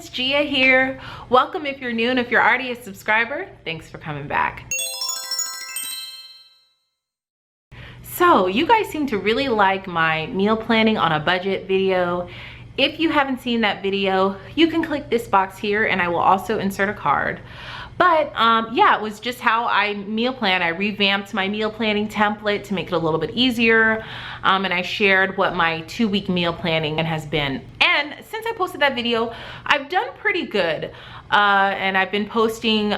friends, Gia here. Welcome if you're new, and if you're already a subscriber, thanks for coming back. So you guys seem to really like my meal planning on a budget video. If you haven't seen that video, you can click this box here and I will also insert a card. But yeah, it was just how I meal plan. I revamped my meal planning template to make it a little bit easier. And I shared what my 2-week meal planning has been. And since I posted that video, I've done pretty good. And I've been posting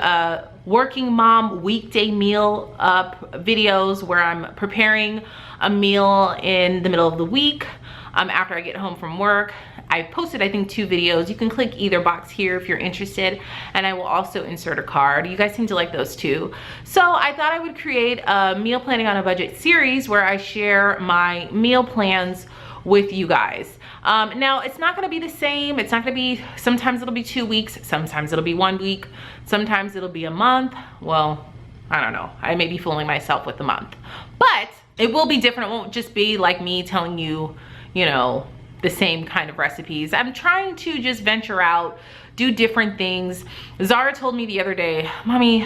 working mom weekday meal up videos where I'm preparing a meal in the middle of the week after I get home from work. I posted, I think, 2 videos. You can click either box here if you're interested, and I will also insert a card. You guys seem to like those too. So I thought I would create a meal planning on a budget series where I share my meal plans with you guys. Now it's not gonna be the same. It's not gonna be, sometimes it'll be 2 weeks, sometimes it'll be 1 week, sometimes it'll be a month. Well, I don't know. I may be fooling myself with the month, but it will be different. It won't just be like me telling you, you know, the same kind of recipes. I'm trying to just venture out, do different things. Zara told me the other day, Mommy,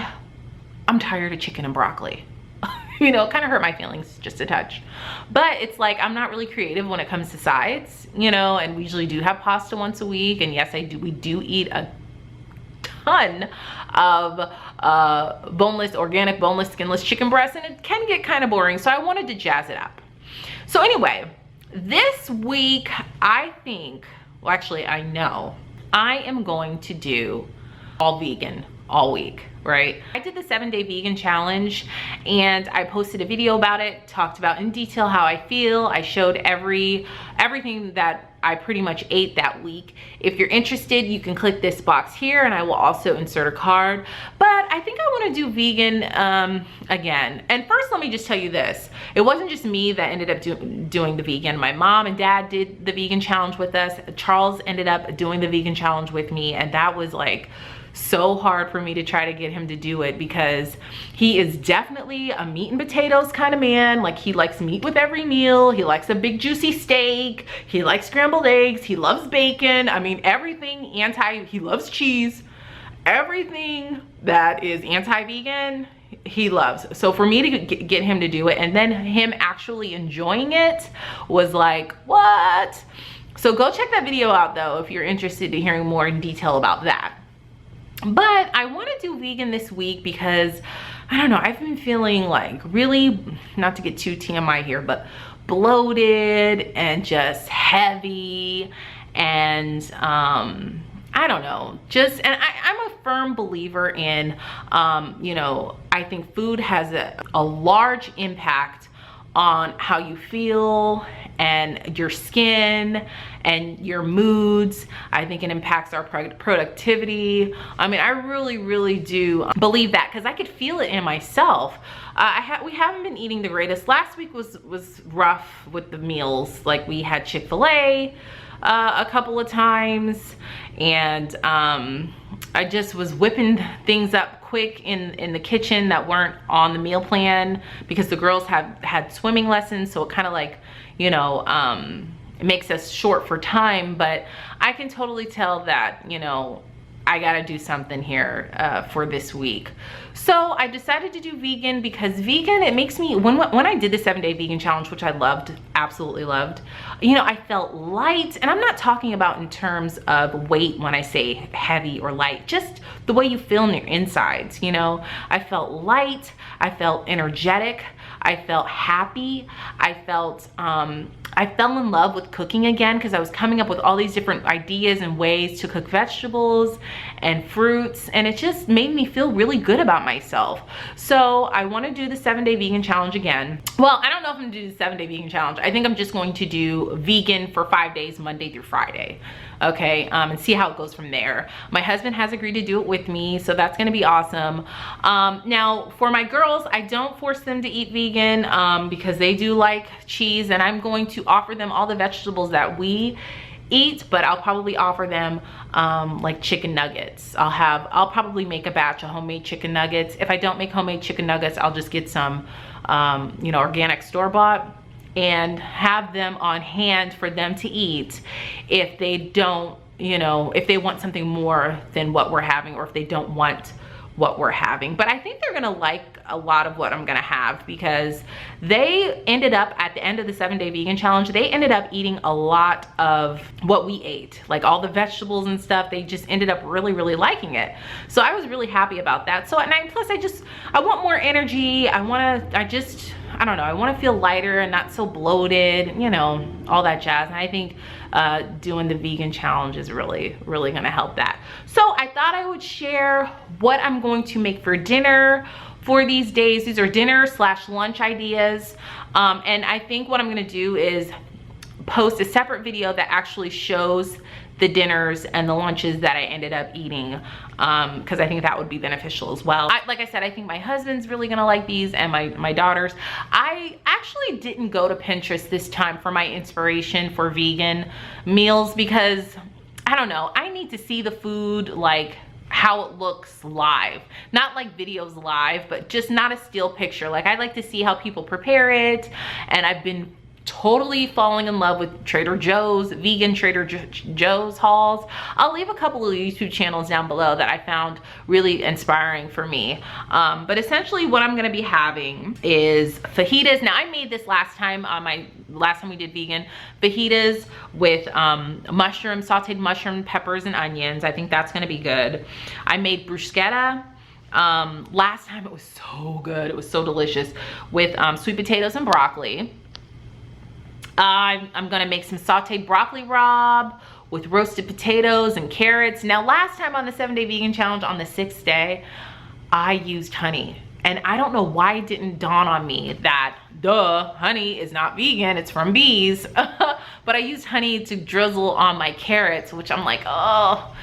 I'm tired of chicken and broccoli. You know, it kind of hurt my feelings just a touch. But it's like, I'm not really creative when it comes to sides, you know, and we usually do have pasta once a week. And yes, we do eat a ton of boneless, organic, boneless, skinless chicken breasts, and it can get kind of boring. So I wanted to jazz it up. So anyway, this week, I think, well, actually, I know, I am going to do all vegan all week, right? I did the 7-day vegan challenge and I posted a video about it, talked about in detail how I feel. I showed everything that I pretty much ate that week. If you're interested, you can click this box here and I will also insert a card. But I think I want to do vegan again. And first, let me just tell you this. It wasn't just me that ended up doing the vegan. My mom and dad did the vegan challenge with us. Charles ended up doing the vegan challenge with me, and that was like so hard for me to try to get him to do it because he is definitely a meat and potatoes kind of man. Like, he likes meat with every meal. He likes a big juicy steak. He likes scrambled eggs. He loves bacon. I mean, everything he loves cheese. Everything that is anti-vegan, he loves. So for me to get him to do it and then him actually enjoying it was like, what? So go check that video out though if you're interested in hearing more in detail about that. But I want to do vegan this week because, I don't know, I've been feeling like really, not to get too TMI here, but bloated and just heavy and I don't know, just, and I'm a firm believer in, you know, I think food has a large impact on how you feel and your skin and your moods. I think it impacts our productivity. I mean, I really do believe that because I could feel it in myself. We haven't been eating the greatest. Last week was rough with the meals. Like, we had Chick-fil-A a couple of times, and I just was whipping things up quick in the kitchen that weren't on the meal plan because the girls had swimming lessons, so it kind of like, you know, it makes us short for time. But I can totally tell that, you know, I gotta do something here for this week. So I decided to do vegan because vegan, it makes me, when I did the 7-day vegan challenge, which I loved, absolutely loved, you know, I felt light. And I'm not talking about in terms of weight when I say heavy or light, just the way you feel in your insides, you know. I felt light, I felt energetic, I felt happy, I fell in love with cooking again because I was coming up with all these different ideas and ways to cook vegetables and fruits, and it just made me feel really good about myself. So I want to do the 7-day vegan challenge again. Well, I don't know if I'm gonna do the 7-day vegan challenge. I think I'm just going to do vegan for 5 days, Monday through Friday. Okay, and see how it goes from there. My husband has agreed to do it with me, so that's gonna be awesome. Now for my girls, I don't force them to eat vegan because they do like cheese, and I'm going to offer them all the vegetables that we eat, but I'll probably offer them like chicken nuggets. I'll probably make a batch of homemade chicken nuggets. If I don't make homemade chicken nuggets, I'll just get some you know, organic store-bought and have them on hand for them to eat if they don't you know, if they want something more than what we're having, or if they don't want what we're having. But I think they're gonna like a lot of what I'm gonna have, because they ended up at the end of the 7-day vegan challenge, they ended up eating a lot of what we ate, like all the vegetables and stuff. They just ended up really liking it. So I was really happy about that. So at night, plus I want more energy. I don't know, I want to feel lighter and not so bloated, you know, all that jazz. And I think doing the vegan challenge is really gonna help that. So I thought I would share what I'm going to make for dinner for these days. These are dinner/lunch ideas. And I think what I'm gonna do is post a separate video that actually shows the dinners and the lunches that I ended up eating, because I think that would be beneficial as well. Like I said, I think my husband's really gonna like these, and my daughters. I actually didn't go to Pinterest this time for my inspiration for vegan meals, because I don't know, I need to see the food like how it looks live, not like videos live, but just not a still picture. Like, I like to see how people prepare it, and I've been totally falling in love with Trader Joe's, vegan Trader Joe's hauls. I'll leave a couple of YouTube channels down below that I found really inspiring for me. But essentially what I'm gonna be having is fajitas. Now, I made this last time last time we did vegan, fajitas with sauteed mushroom, peppers, and onions. I think that's gonna be good. I made bruschetta. Last time it was so good, it was so delicious, with sweet potatoes and broccoli. I'm gonna make some sauteed broccoli rabe with roasted potatoes and carrots. Now, last time on the 7-day vegan challenge, on the 6th day, I used honey. And I don't know why it didn't dawn on me that, duh, honey is not vegan, it's from bees. But I used honey to drizzle on my carrots, which I'm like, oh.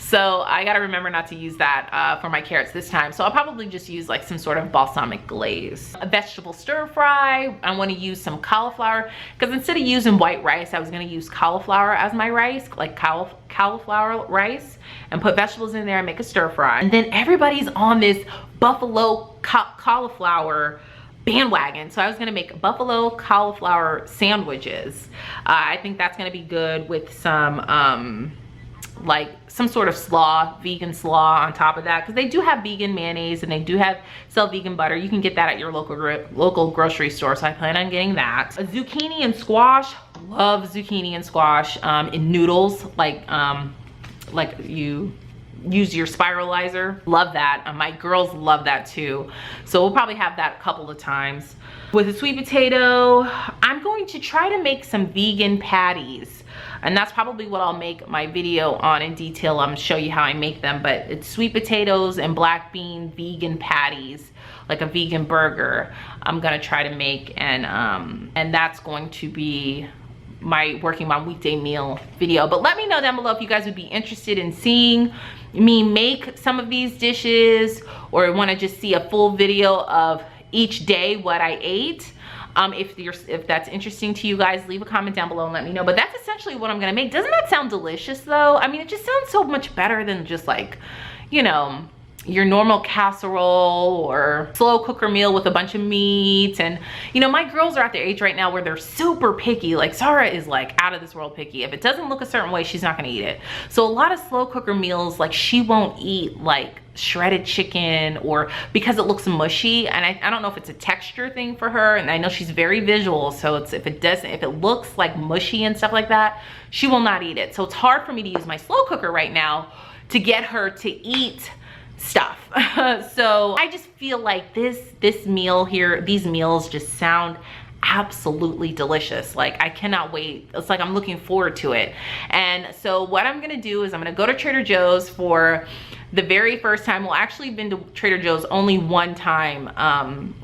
So I gotta remember not to use that for my carrots this time. So I'll probably just use like some sort of balsamic glaze. A vegetable stir fry. I wanna use some cauliflower, because instead of using white rice, I was gonna use cauliflower as my rice, like cauliflower rice, and put vegetables in there and make a stir fry. And then everybody's on this buffalo cauliflower bandwagon. So I was gonna make buffalo cauliflower sandwiches. I think that's gonna be good with some, like some sort of slaw, vegan slaw on top of that, because they do have vegan mayonnaise and they do sell vegan butter. You can get that at your local grocery store, so I plan on getting that. A zucchini and squash. Love zucchini and squash in noodles, like you use your spiralizer. Love that. My girls love that too, so we'll probably have that a couple of times. With a sweet potato, I'm going to try to make some vegan patties, and that's probably what I'll make my video on in detail. I'm gonna show you how I make them, but it's sweet potatoes and black bean vegan patties, like a vegan burger I'm gonna try to make, and that's going to be my working my weekday meal video. But let me know down below if you guys would be interested in seeing me make some of these dishes, or want to just see a full video of each day what I ate. If that's interesting to you guys, leave a comment down below and let me know. But that's essentially what I'm gonna make. Doesn't that sound delicious though? I mean, it just sounds so much better than just like, you know, your normal casserole or slow cooker meal with a bunch of meat. And you know, my girls are at their age right now where they're super picky. Like Sarah is like out of this world picky. If it doesn't look a certain way, she's not gonna eat it. So a lot of slow cooker meals, like she won't eat like shredded chicken, or because it looks mushy. And I don't know if it's a texture thing for her, and I know she's very visual, so if it looks like mushy and stuff like that, she will not eat it. So it's hard for me to use my slow cooker right now to get her to eat stuff. So I just feel like this meal here, these meals just sound absolutely delicious. Like I cannot wait. It's like I'm looking forward to it. And so what I'm gonna do is I'm gonna go to Trader Joe's for the very first time. Well, actually been to Trader Joe's only one time.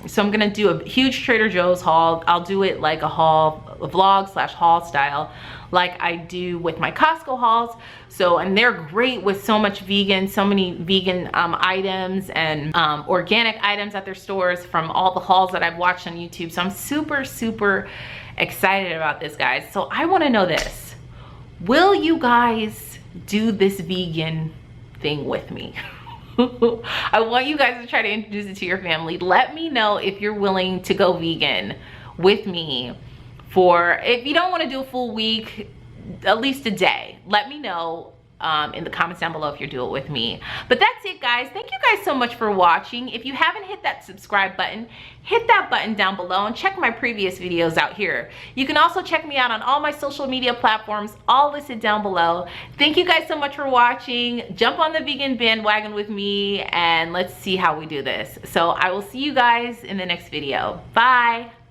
So I'm gonna do a huge Trader Joe's haul. I'll do it like a vlog/haul style, like I do with my Costco hauls. So, and they're great with so many vegan items and organic items at their stores from all the hauls that I've watched on YouTube. So I'm super excited about this, guys. So I wanna know this. Will you guys do this vegan thing with me? I want you guys to try to introduce it to your family. Let me know if you're willing to go vegan with me for, if you don't want to do a full week, at least a day. Let me know in the comments down below if you do it with me. But that's it, guys. Thank you guys so much for watching. If you haven't hit that subscribe button, hit that button down below and check my previous videos out here. You can also check me out on all my social media platforms, all listed down below. Thank you guys so much for watching. Jump on the vegan bandwagon with me and let's see how we do this. So I will see you guys in the next video. Bye.